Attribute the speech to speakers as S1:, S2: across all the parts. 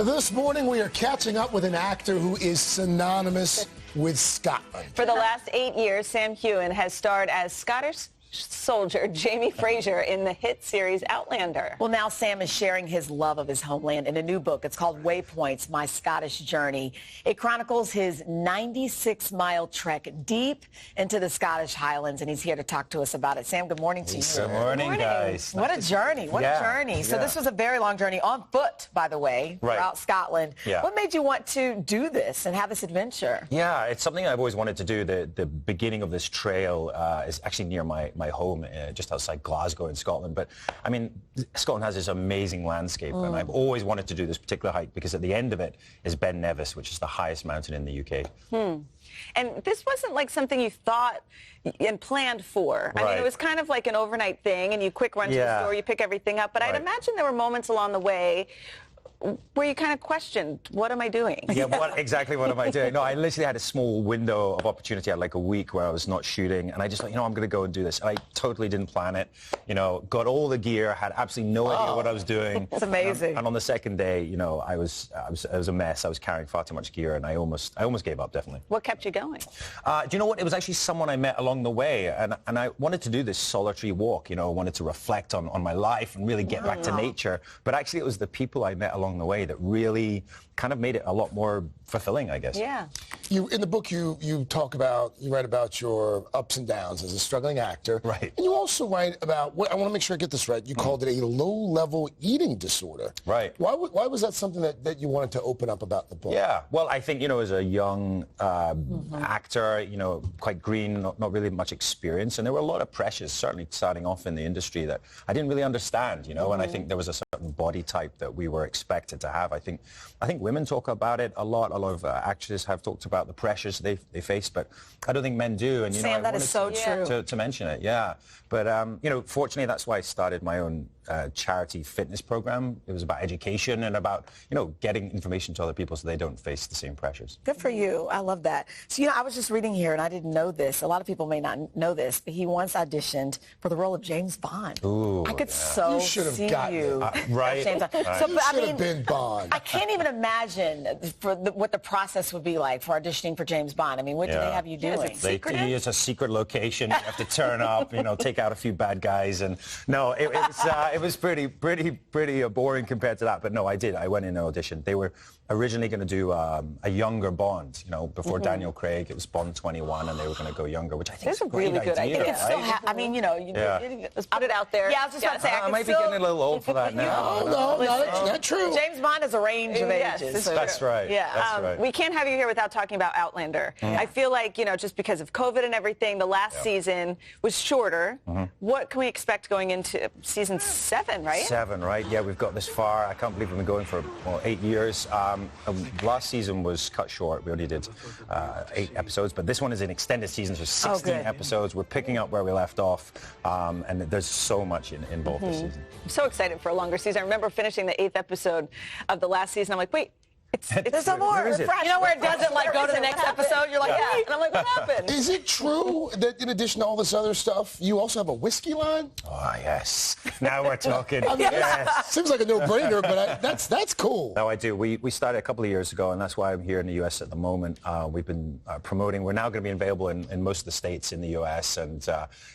S1: This morning, we are catching up with an actor who is synonymous with Scotland.
S2: For the last 8 years, Sam Heughan has starred as Scottish soldier Jamie Fraser in the hit series Outlander.
S3: Well, now Sam is sharing his love of his homeland in a new book. It's called Waypoints, My Scottish Journey. It chronicles his 96-mile trek deep into the Scottish Highlands, and he's here to talk to us about it. Sam, good morning to you.
S4: Good morning, guys.
S3: What a journey. What a journey. So this was a very long journey on foot, by the way, throughout Scotland.
S4: Yeah.
S3: What made you want to do this and have this adventure?
S4: Yeah, it's something I've always wanted to do. The beginning of this trail is actually near my home, just outside Glasgow in Scotland. But, I mean, Scotland has this amazing landscape, and I've always wanted to do this particular hike because at the end of it is Ben Nevis, which is the highest mountain in the UK.
S2: And this wasn't like something you thought and planned for. I mean, it was kind of like an overnight thing, and you quick run to the store, you pick everything up. But I'd imagine there were moments along the way where you kind of questioned, what am I doing?
S4: Yeah, exactly what am I doing? No, I literally had a small window of opportunity. I had like a week where I was not shooting, and I just thought, I'm going to go and do this. And I totally didn't plan it. Got all the gear, had absolutely no idea what I was doing.
S3: It's amazing.
S4: And on the second day, I was a mess. I was carrying far too much gear, and I almost gave up, definitely.
S2: What kept you going?
S4: Do you know what? It was actually someone I met along the way, and I wanted to do this solitary walk. I wanted to reflect on my life and really get back to nature. But actually, it was the people I met along the way that really kind of made it a lot more fulfilling, I guess.
S2: Yeah.
S1: In the book, you write about your ups and downs as a struggling actor.
S4: Right.
S1: And you also write about, I want to make sure I get this right, you called it a low-level eating disorder.
S4: Right.
S1: Why was that something that you wanted to open up about the book?
S4: Yeah. Well, I think, as a young actor, quite green, not really much experience, and there were a lot of pressures, certainly starting off in the industry, that I didn't really understand, and I think there was a certain body type that we were expected to have. I think women talk about it a lot. A lot of actresses have talked about the pressures they face, but I don't think men do. And
S3: Sam, that is so true.
S4: To mention it, yeah. But fortunately, that's why I started my own charity fitness program. It was about education and about getting information to other people so they don't face the same pressures.
S3: Good for you. I love that. So I was just reading here, and I didn't know this. A lot of people may not know this, but he once auditioned for the role of James Bond.
S4: Ooh,
S3: I could so see you.
S4: Right.
S3: James Bond.
S4: Right.
S3: So,
S1: You should have been Bond.
S3: I can't even imagine what the process would be like for auditioning for James Bond. I mean, what do they have you doing?
S4: It's a secret location. You have to turn up, take out a few bad guys, and no, it was pretty boring compared to that. But no, I did. I went in an audition. They were originally going to do a younger Bond, before Daniel Craig. It was Bond 21, and they were going to go younger, which I think is a
S2: really good idea.
S3: It's still
S2: Let's put it out there.
S3: Yeah, I was just about to say,
S4: I might be getting a little old for that now.
S1: No, that's not true.
S3: James Bond is a range of ages.
S4: That's right.
S2: Yeah,
S4: that's right.
S2: We can't have you here without talking about Outlander. I feel like, just because of COVID and everything, the last season was shorter. What can we expect going into season 7, right?
S4: 7, right? Yeah, we've got this far. I can't believe we've been going for 8 years. Last season was cut short. We only did 8 episodes, but this one is an extended season, so 16 episodes. We're picking up where we left off, and there's so much involved this season.
S2: I'm so excited for a longer season. I remember finishing the 8th episode of the last season. I'm like, wait, there's some more.
S4: Where is it?
S3: You know where it doesn't go to the next episode? You're like,
S2: yeah. And I'm like, what happened?
S1: Is it true that in addition to all this other stuff, you also have a whiskey line?
S4: Oh, yes. Now we're talking.
S1: Yes. Seems like a no-brainer, but that's cool.
S4: No, I do. We started a couple of years ago, and that's why I'm here in the U.S. at the moment. We've been promoting. We're now going to be available in most of the states in the U.S., and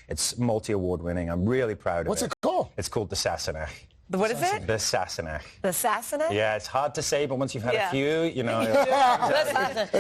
S4: it's multi-award winning. I'm really proud of it.
S1: What's it called?
S4: It's called the Sassenach.
S3: What is it?
S4: The Sassenach.
S3: The Sassenach?
S4: Yeah, it's hard to say, but once you've had a few,
S1: It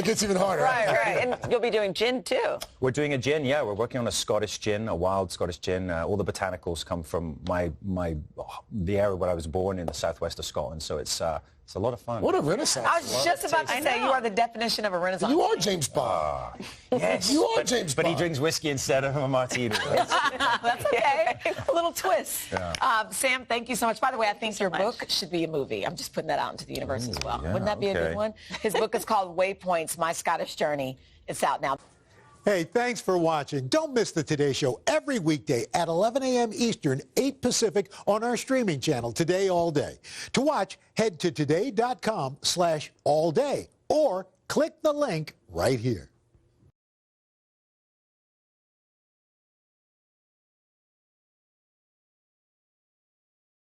S1: gets even harder.
S2: Right. And you'll be doing gin, too.
S4: We're doing a gin, yeah. We're working on a Scottish gin, a wild Scottish gin. All the botanicals come from the area where I was born in the southwest of Scotland, so it's a lot of fun.
S1: What a renaissance.
S3: I was just about to say, you are the definition of a renaissance.
S1: You are James Bond.
S4: Yes.
S1: You are James Bond.
S4: But he drinks whiskey instead of a martini.
S3: That's okay. A little twist.
S4: Yeah.
S3: Sam, thank you so much. By the way, I think your book should be a movie. I'm just putting that out into the universe as well.
S4: Yeah,
S3: Wouldn't that be a good one? His book is called Waypoints, My Scottish Journey. It's out now.
S5: Hey, thanks for watching. Don't miss the Today Show every weekday at 11 a.m. Eastern, 8 Pacific on our streaming channel, Today All Day. To watch, head to today.com/allday or click the link right here.